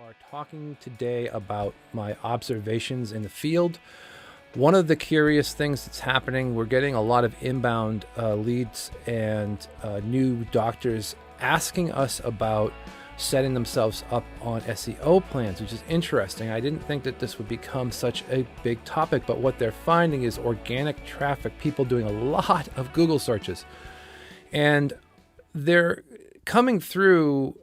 are talking today about my observations in the field. One of the curious things that's happening, we're getting a lot of inbound leads and new doctors asking us about setting themselves up on SEO plans, which is interesting. I didn't think that this would become such a big topic, but what they're finding is organic traffic, people doing a lot of Google searches. And they're coming through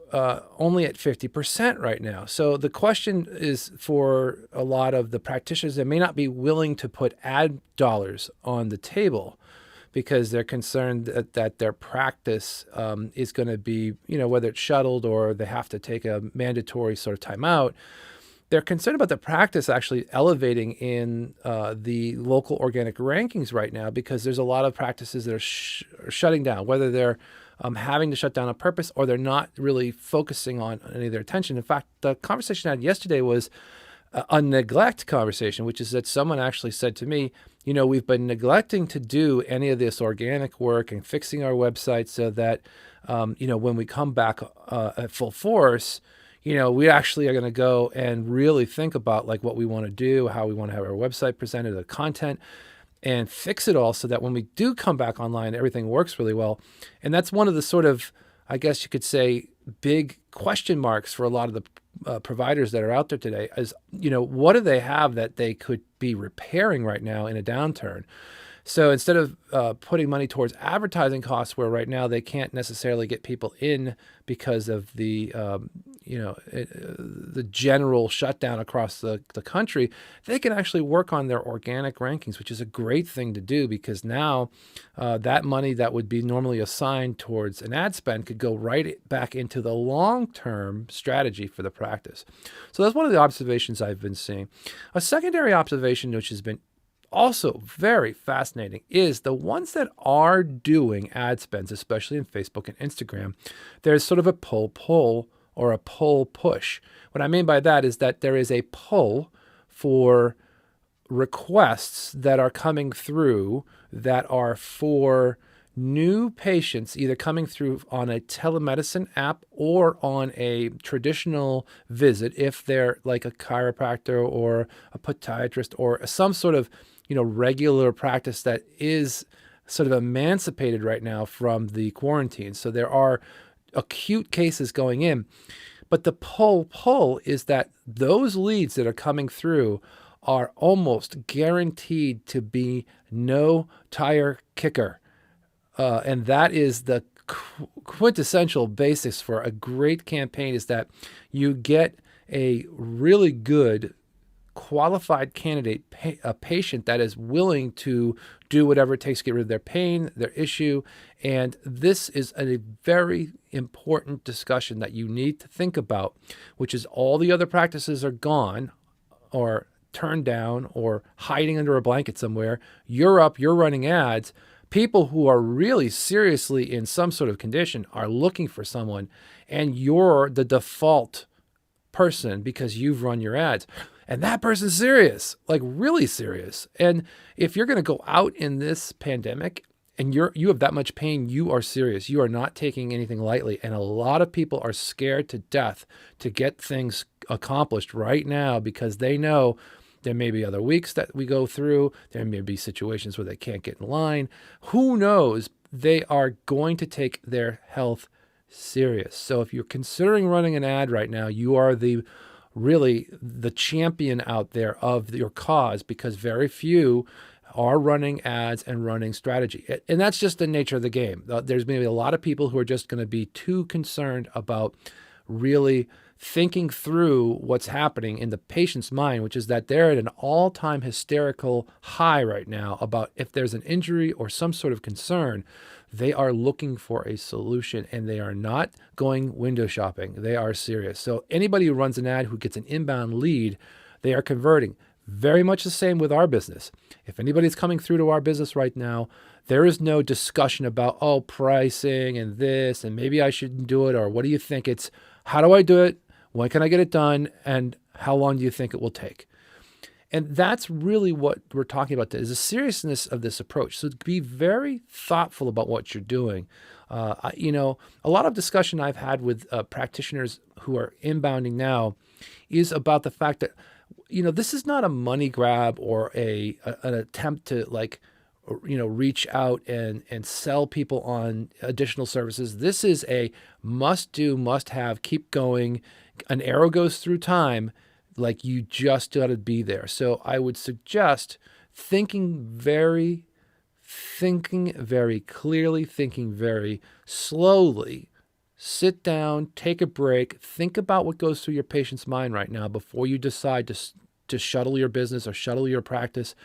only at 50% right now. So the question is for a lot of the practitioners that may not be willing to put ad dollars on the table because they're concerned that their practice is going to be, whether it's shuttled or they have to take a mandatory sort of timeout. They're concerned about the practice actually elevating in the local organic rankings right now because there's a lot of practices that are shutting down, whether they're having to shut down on purpose or they're not really focusing on any of their attention. In fact, the conversation I had yesterday was a neglect conversation, which is that someone actually said to me, we've been neglecting to do any of this organic work and fixing our website so that, when we come back at full force, we actually are going to go and really think about like what we want to do, how we want to have our website presented, the content, and fix it all so that when we do come back online, everything works really well. And that's one of the sort of, I guess you could say, big question marks for a lot of the providers that are out there today is, what do they have that they could be repairing right now in a downturn? So instead of putting money towards advertising costs, where right now they can't necessarily get people in because of the the general shutdown across the country, they can actually work on their organic rankings, which is a great thing to do because now that money that would be normally assigned towards an ad spend could go right back into the long-term strategy for the practice. So that's one of the observations I've been seeing. A secondary observation, which has been also very fascinating, is the ones that are doing ad spends, especially in Facebook and Instagram, there's sort of a pull-pull or a pull-push. What I mean by that is that there is a pull for requests that are coming through that are for new patients, either coming through on a telemedicine app or on a traditional visit, if they're like a chiropractor or a podiatrist or some sort of regular practice that is sort of emancipated right now from the quarantine. So there are acute cases going in, but the pull is that those leads that are coming through are almost guaranteed to be no tire kicker. And that is the quintessential basis for a great campaign, is that you get a really good qualified candidate, a patient that is willing to do whatever it takes to get rid of their pain, their issue. And this is a very important discussion that you need to think about, which is all the other practices are gone or turned down or hiding under a blanket somewhere. You're up, you're running ads. People who are really seriously in some sort of condition are looking for someone, and you're the default person because you've run your ads. And that person's serious, like really serious. And if you're going to go out in this pandemic and you have that much pain, you are serious. You are not taking anything lightly. And a lot of people are scared to death to get things accomplished right now because they know there may be other weeks that we go through. There may be situations where they can't get in line. Who knows? They are going to take their health serious. So if you're considering running an ad right now, you are really the champion out there of your cause, because very few are running ads and running strategy. And that's just the nature of the game. There's maybe a lot of people who are just going to be too concerned about really thinking through what's happening in the patient's mind, which is that they're at an all-time hysterical high right now about if there's an injury or some sort of concern. They are looking for a solution, and they are not going window shopping. They are serious. So anybody who runs an ad who gets an inbound lead, they are converting. Very much the same with our business. If anybody's coming through to our business right now, there is no discussion about, pricing and this, and maybe I shouldn't do it, or what do you think? It's how do I do it? When can I get it done? And how long do you think it will take? And that's really what we're talking about today, is the seriousness of this approach. So be very thoughtful about what you're doing. A lot of discussion I've had with practitioners who are inbounding now is about the fact that, this is not a money grab or an attempt to reach out and sell people on additional services. This is a must do, must have, keep going. An arrow goes through time. Like, you just got to be there. So I would suggest thinking very clearly, thinking very slowly. Sit down, take a break, think about what goes through your patient's mind right now before you decide to shuttle your business or shuttle your practice,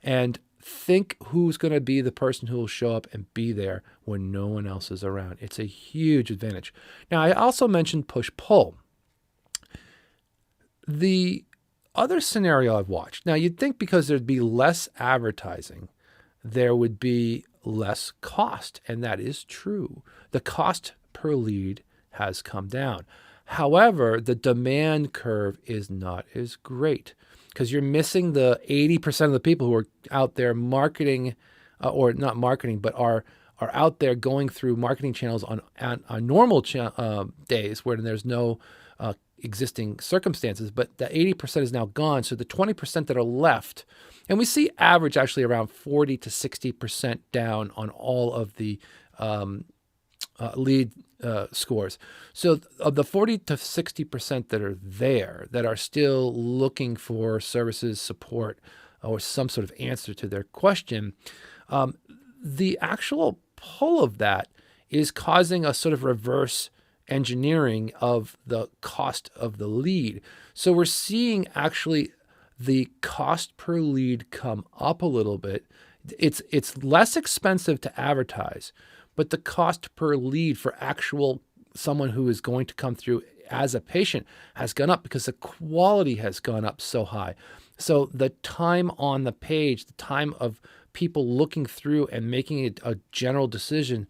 and think who's going to be the person who will show up and be there when no one else is around. It's a huge advantage. Now, I also mentioned push-pull. The other scenario I've watched, now you'd think because there'd be less advertising, there would be less cost, and that is true. The cost per lead has come down. However, the demand curve is not as great because you're missing the 80% of the people who are out there marketing, or not marketing, but are out there going through marketing channels on normal days where there's no existing circumstances, but the 80% is now gone. So the 20% that are left, and we see average actually around 40 to 60% down on all of the lead scores. So of the 40 to 60% that are there, that are still looking for services, support, or some sort of answer to their question, the actual pull of that is causing a sort of reverse engineering of the cost of the lead. So we're seeing actually the cost per lead come up a little bit. It's less expensive to advertise, but the cost per lead for actual someone who is going to come through as a patient has gone up because the quality has gone up so high. So the time on the page, the time of people looking through and making a general decision,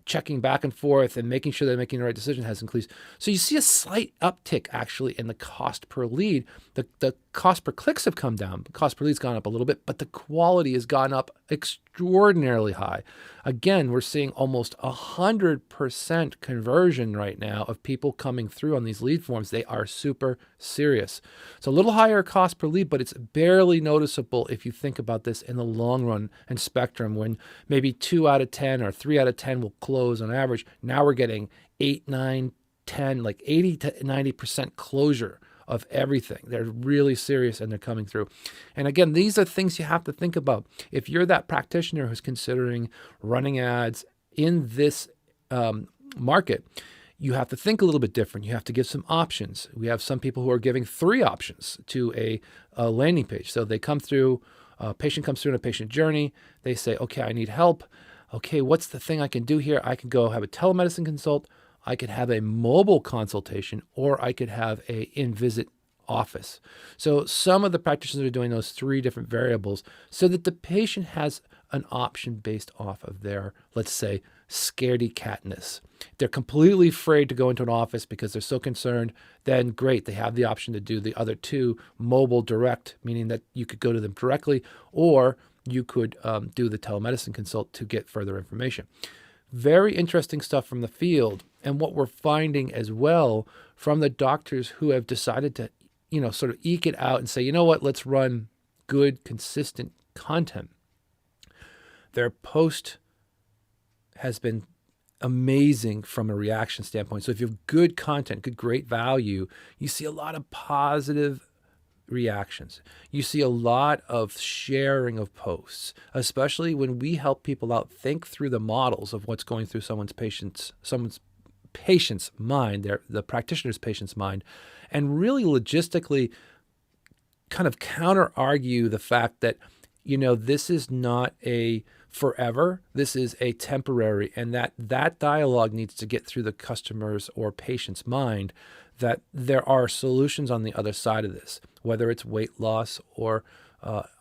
checking back and forth and making sure they're making the right decision has increased. So you see a slight uptick actually in the cost per lead. The cost per clicks have come down. The cost per lead's gone up a little bit, but the quality has gone up extraordinarily high. Again, we're seeing almost 100% conversion right now of people coming through on these lead forms. They are super serious. So a little higher cost per lead, but it's barely noticeable if you think about this in the long run and spectrum, when maybe 2 out of 10 or 3 out of 10 will close on average. Now we're getting 8, 9, 10, like 80 to 90% closure of everything. They're really serious and they're coming through. And again, these are things you have to think about. If you're that practitioner who's considering running ads in this market, you have to think a little bit different. You have to give some options. We have some people who are giving 3 options to a landing page. So they come through, a patient comes through in a patient journey. They say, okay, I need help. Okay, what's the thing I can do here? I can go have a telemedicine consult. I could have a mobile consultation, or I could have a in-visit office. So some of the practitioners are doing those 3 different variables so that the patient has an option based off of their, let's say, scaredy catness. They're completely afraid to go into an office because they're so concerned. Then great, they have the option to do the other 2 mobile direct, meaning that you could go to them directly, or you could do the telemedicine consult to get further information. Very interesting stuff from the field. And what we're finding as well from the doctors who have decided to, sort of eke it out and say, you know what, let's run good, consistent content. Their post has been amazing from a reaction standpoint. So if you have good content, great value, you see a lot of positive reactions. You see a lot of sharing of posts, especially when we help people out think through the models of what's going through someone's patient's mind, the practitioner's patient's mind, and really logistically kind of counter argue the fact that, this is not a forever, this is a temporary, and that dialogue needs to get through the customer's or patient's mind, that there are solutions on the other side of this, whether it's weight loss or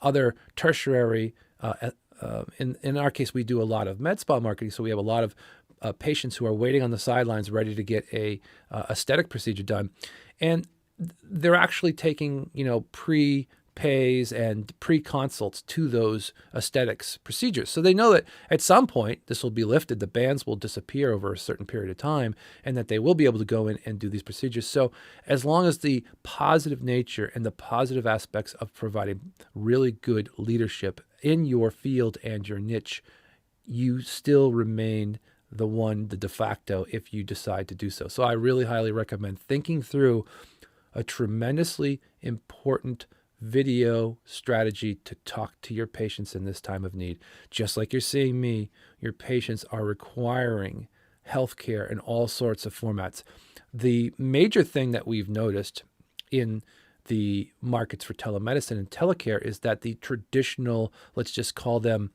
other tertiary. In our case, we do a lot of med spa marketing, so we have a lot of patients who are waiting on the sidelines ready to get a aesthetic procedure done, and they're actually taking pays and pre-consults to those aesthetics procedures. So they know that at some point this will be lifted, the bans will disappear over a certain period of time, and that they will be able to go in and do these procedures. So as long as the positive nature and the positive aspects of providing really good leadership in your field and your niche, you still remain the de facto if you decide to do so. So I really highly recommend thinking through a tremendously important video strategy to talk to your patients in this time of need. Just like you're seeing me, your patients are requiring healthcare in all sorts of formats. The major thing that we've noticed in the markets for telemedicine and telecare is that the traditional, let's just call them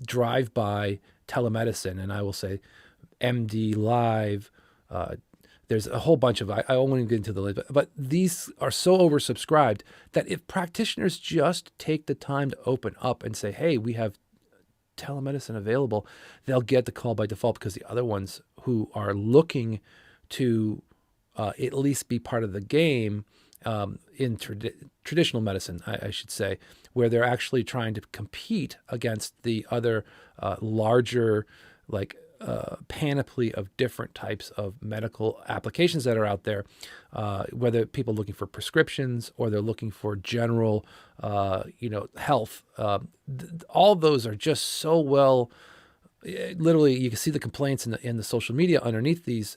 drive-by telemedicine, and I will say MD Live, there's a whole bunch of, I won't get into the list, but these are so oversubscribed that if practitioners just take the time to open up and say, hey, we have telemedicine available, they'll get the call by default, because the other ones who are looking to at least be part of the game in traditional medicine, I should say, where they're actually trying to compete against the other larger, like panoply of different types of medical applications that are out there, whether people looking for prescriptions or they're looking for general, health. All those are just so well. Literally, you can see the complaints in the social media underneath these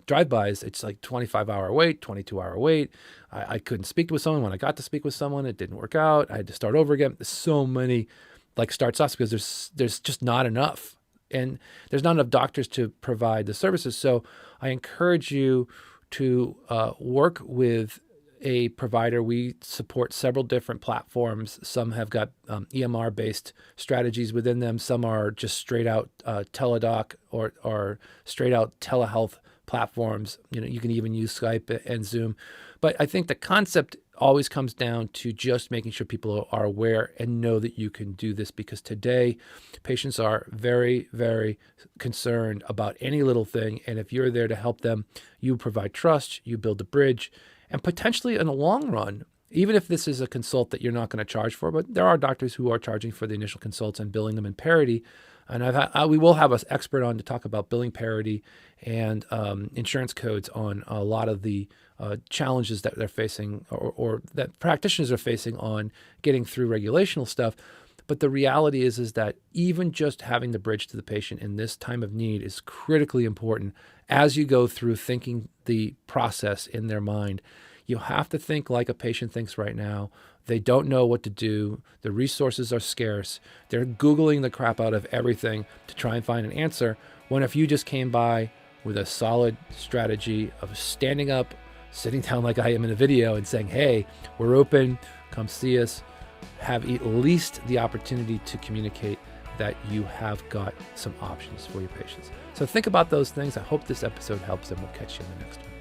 drive-bys. It's like 25-hour wait, 22-hour wait. I couldn't speak with someone. When I got to speak with someone, it didn't work out. I had to start over again. There's so many start-stops because there's just not enough, and there's not enough doctors to provide the services. So I encourage you to work with a provider. We support several different platforms. Some have got EMR-based strategies within them. Some are just straight out teledoc or straight out telehealth platforms. You can even use Skype and Zoom. But I think the concept always comes down to just making sure people are aware and know that you can do this, because today patients are very, very concerned about any little thing. And if you're there to help them, you provide trust, you build a bridge. And potentially in the long run, even if this is a consult that you're not going to charge for, but there are doctors who are charging for the initial consults and billing them in parity. And we will have an expert on to talk about billing parity and insurance codes on a lot of the challenges that they're facing or that practitioners are facing on getting through regulational stuff. But the reality is that even just having the bridge to the patient in this time of need is critically important as you go through thinking the process in their mind. You have to think like a patient thinks right now. They don't know what to do. The resources are scarce. They're Googling the crap out of everything to try and find an answer. When if you just came by with a solid strategy of standing up, sitting down like I am in a video and saying, hey, we're open, come see us, have at least the opportunity to communicate that you have got some options for your patients. So think about those things. I hope this episode helps, and we'll catch you in the next one.